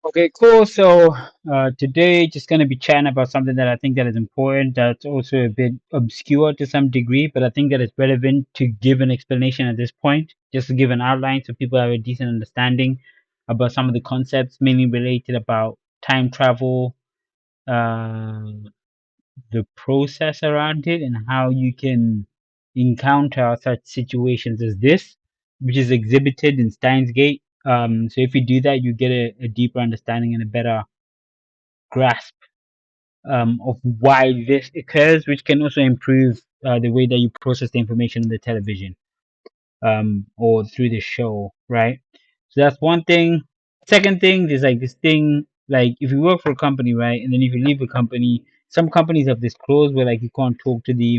Okay, cool. So today, just gonna be chatting about something that I think that is important. That's also a bit obscure to some degree, but I think that it's relevant to give an explanation at this point, just to give an outline so people have a decent understanding about some of the concepts, mainly related about time travel, uh, the process around it, and how you can encounter such situations as this, which is exhibited in Steins Gate. So if you do that, you get a deeper understanding and a better grasp of why this occurs, which can also improve the way that you process the information in the television or through the show, right? So that's one thing. Second thing is like this thing, like if you work for a company, right, and then if you leave a company, some companies have this clause where like you can't talk to the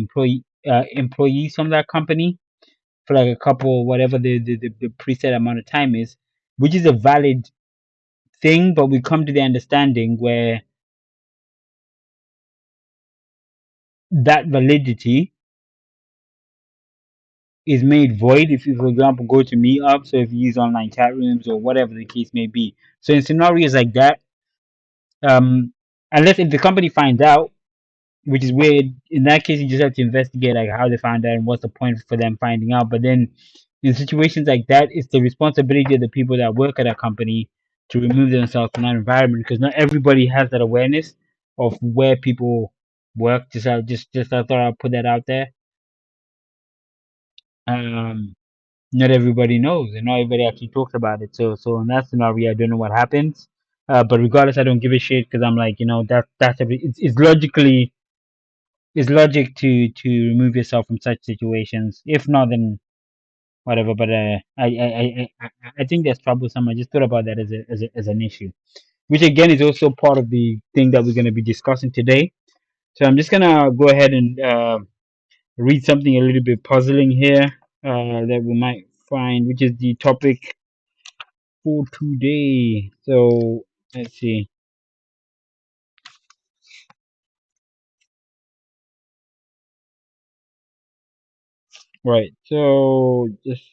employees from that company for like a couple, whatever the preset amount of time is, which is a valid thing, but we come to the understanding where that validity is made void if you, for example, go to meetups or if you use online chat rooms or whatever the case may be. So in scenarios like that, um, unless if the company finds out, which is weird, in that case you just have to investigate like how they found out and what's the point for them finding out. But then in situations like that, it's the responsibility of the people that work at that company to remove themselves from that environment because not everybody has that awareness of where people work. Just I thought I'd put that out there. Um, Not everybody knows and not everybody actually talks about it. So in that scenario, I don't know what happens. But regardless, I don't give a shit because I'm like, it's logically it's logic to remove yourself from such situations. If not, then whatever. But I think that's troublesome. I just thought about that as an issue, which again is also part of the thing that we're going to be discussing today. So I'm just gonna go ahead and read something a little bit puzzling here that we might find, which is the topic for today. So let's see. Right. So just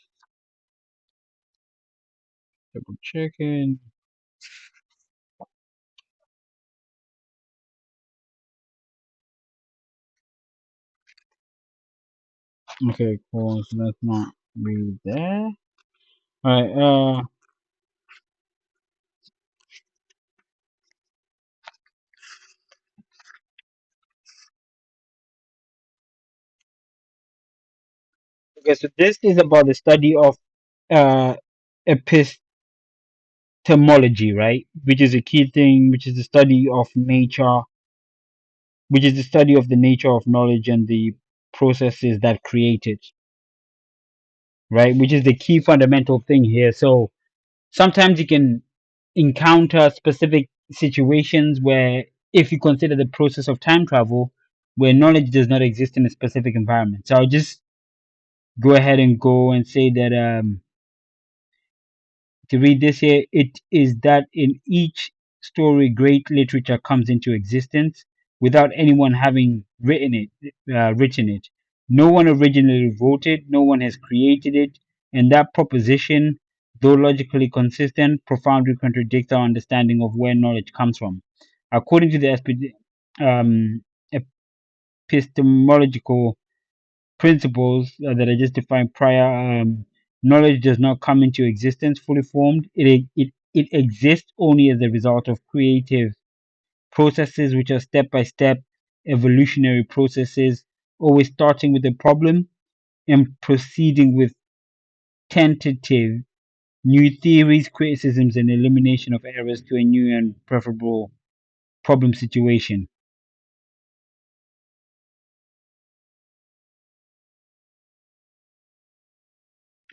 double checking. Okay, cool. So let's not read there. All right. Okay. So this is about the study of uh epistemology, right? Which is a key thing. Which is the study of nature. Which is the study of the nature of knowledge and the processes that create it, right? Which is the key fundamental thing here. So sometimes you can encounter specific situations where, if you consider the process of time travel, where knowledge does not exist in a specific environment. So I'll just go ahead and go and say that to read this here, it is that in each story, great literature comes into existence without anyone having written it. No one originally wrote it. No one has created it, and that proposition, though logically consistent, profoundly contradicts our understanding of where knowledge comes from. According to the um, epistemological principles that I just defined prior, knowledge does not come into existence fully formed. It exists only as a result of creative processes, which are step by step evolutionary processes, always starting with a problem and proceeding with tentative new theories, criticisms, and elimination of errors to a new and preferable problem situation.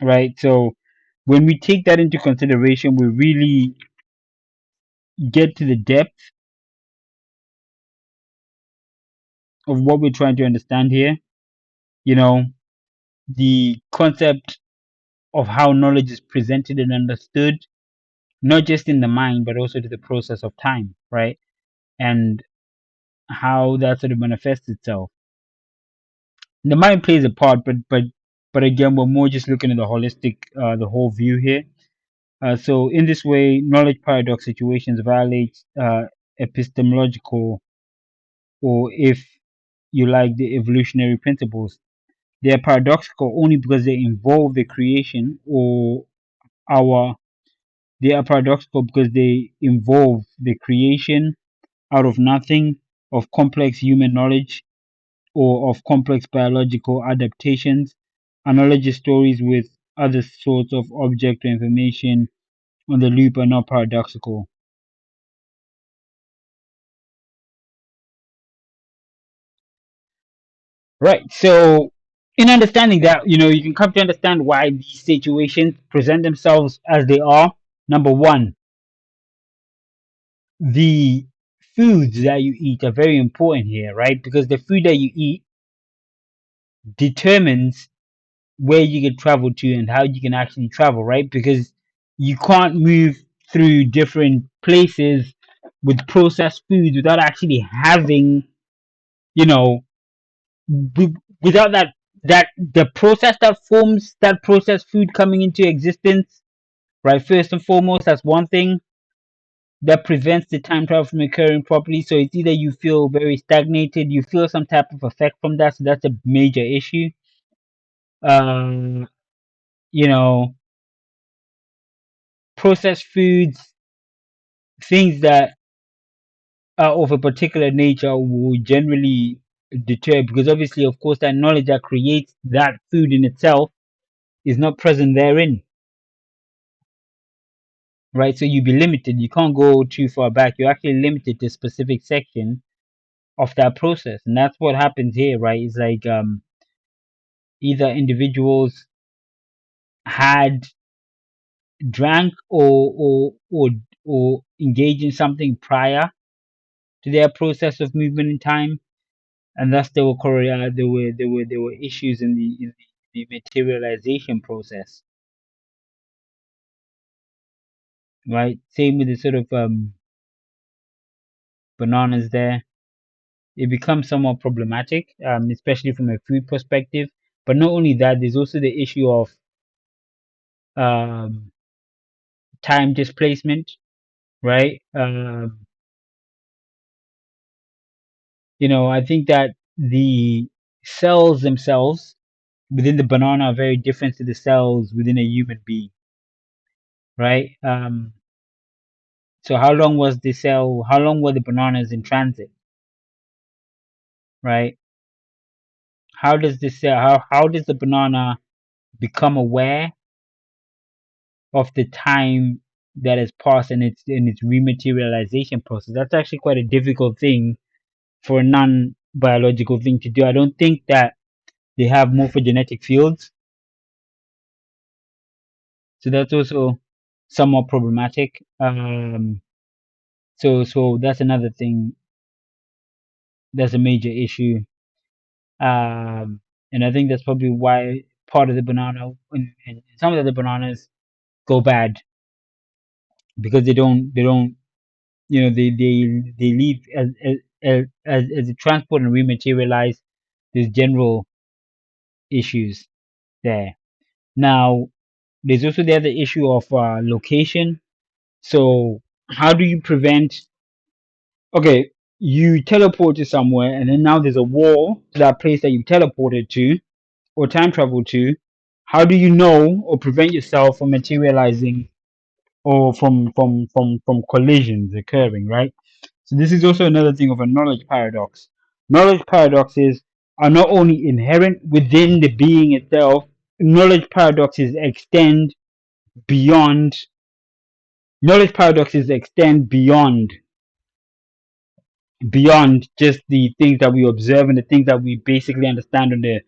Right. So when we take that into consideration, we really get to the depth of what we're trying to understand here. You know, the concept of how knowledge is presented and understood, not just in the mind, but also to the process of time, right? And how that sort of manifests itself. The mind plays a part, but again, we're more just looking at the holistic, the whole view here. So in this way, knowledge paradox situations violate epistemological, or if you like, the evolutionary principles. They are paradoxical only because they involve the creation or our. They are paradoxical because they involve the creation out of nothing of complex human knowledge or of complex biological adaptations. Analogy stories with other sorts of object or information on the loop are not paradoxical. Right. So, in understanding that, you can come to understand why these situations present themselves as they are. Number one, the foods that you eat are very important here, right? Because the food that you eat determines where you can travel to and how you can actually travel, right? Because you can't move through different places with processed foods without actually having, you know, without that the process that forms that processed food coming into existence, right? First and foremost, that's one thing that prevents the time travel from occurring properly. So it's either you feel very stagnated, you feel some type of effect from that, so that's a major issue. Um, you know, processed foods, things that are of a particular nature will generally deter, because obviously, of course, that knowledge that creates that food in itself is not present therein, right? So you be limited. You can't go too far back. You're actually limited to a specific section of that process, and that's what happens here, right? It's like either individuals had drank or engaged in something prior to their process of movement in time, and thus there were there were issues in the materialization process, right? Same with the sort of bananas there. It becomes somewhat problematic, especially from a food perspective. But not only that, there's also the issue of um, time displacement, right? I think that the cells themselves within the banana are very different to the cells within a human being, right? So how long was the cell? How long were the bananas in transit, right? How does the cell? How does the banana become aware of the time that has passed in its rematerialization process? That's actually quite a difficult thing for a non-biological thing to do. I don't think that they have morphogenetic fields, so that's also somewhat problematic. So that's another thing. That's a major issue. And I think that's probably why part of the banana and some of the bananas go bad, because they don't they leave as the transport and rematerialize. There's general issues there. Now, there's also the other issue of location. So how do you prevent? Okay, you teleport to somewhere, and then now there's a wall to that place that you teleported to or time travel to. How do you know or prevent yourself from materializing or from collisions occurring, right? So this is also another thing of a knowledge paradox. Knowledge paradoxes are not only inherent within the being itself, knowledge paradoxes extend beyond knowledge paradoxes extend beyond just the things that we observe and the things that we basically understand on the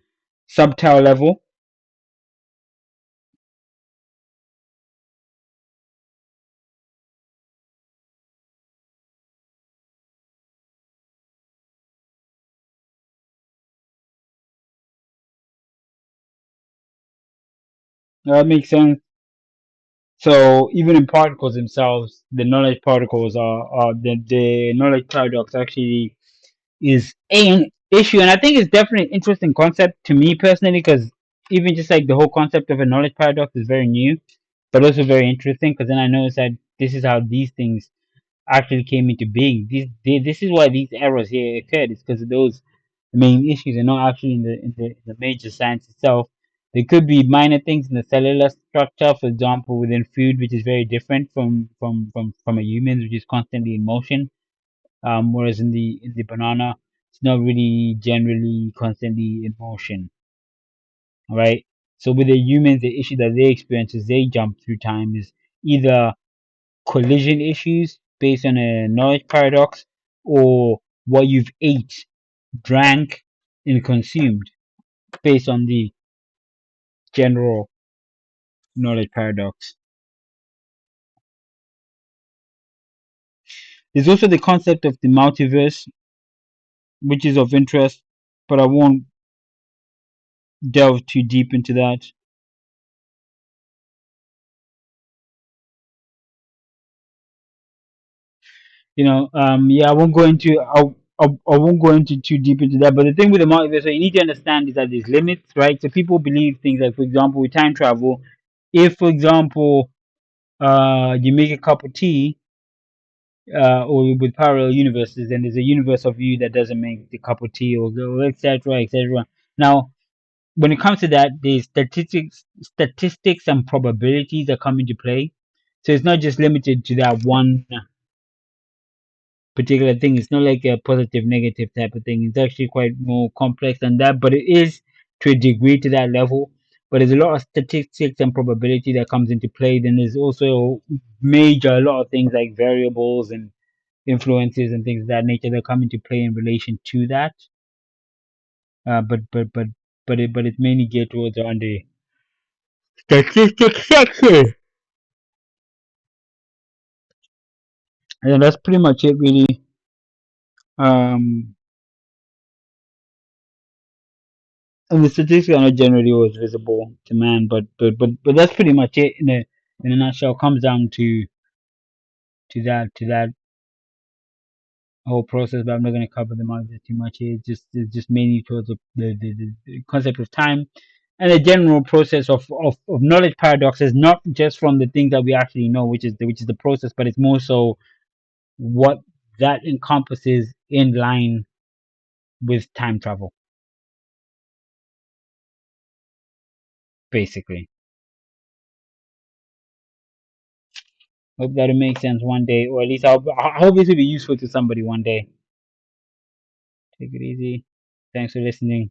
subtile level. That makes sense. So even in particles themselves, the knowledge particles are the knowledge paradox actually is an issue, and I think it's definitely an interesting concept to me personally, because even just like the whole concept of a knowledge paradox is very new. but also very interesting because then I noticed that this is how these things actually came into being. This is why these errors here occurred. It's because of those main issues and not actually in the major science itself. There could be minor things in the cellular structure, for example, within food, which is very different from a human, which is constantly in motion. Whereas in the banana, it's not really generally constantly in motion, right? So with the humans, the issue that they experience as they jump through time is either collision issues based on a knowledge paradox, or what you've ate, drank, and consumed based on the general knowledge paradox. There's also the concept of the multiverse, which is of interest, but I won't delve too deep into that. Yeah, I won't go into too deep into that. But the thing with the multiverse, what you need to understand is that there's limits, right? So people believe things like, for example, with time travel, if, for example, you make a cup of tea, or with parallel universes, then there's a universe of you that doesn't make the cup of tea, or etc. etc. Now, when it comes to that, there's statistics and probabilities that come into play. So it's not just limited to that one particular thing. It's not like a positive negative type of thing. It's actually quite more complex than that, but it is to a degree to that level. But there's a lot of statistics and probability that comes into play. Then there's also a lot of things like variables and influences and things of that nature that come into play in relation to that. But it's mainly geared towards on the statistics section. And that's pretty much it, really. Um, and the statistics are not generally always visible to man, but that's pretty much it in a nutshell. Comes down to that whole process, but I'm not going to cover them out there too much here. It's just mainly towards the concept of time and the general process of knowledge paradoxes, not just from the things that we actually know, which is the process, but it's more so what that encompasses in line with time travel, basically. Hope that'll make sense one day, or at least I hope this will be useful to somebody one day. Take it easy. Thanks for listening.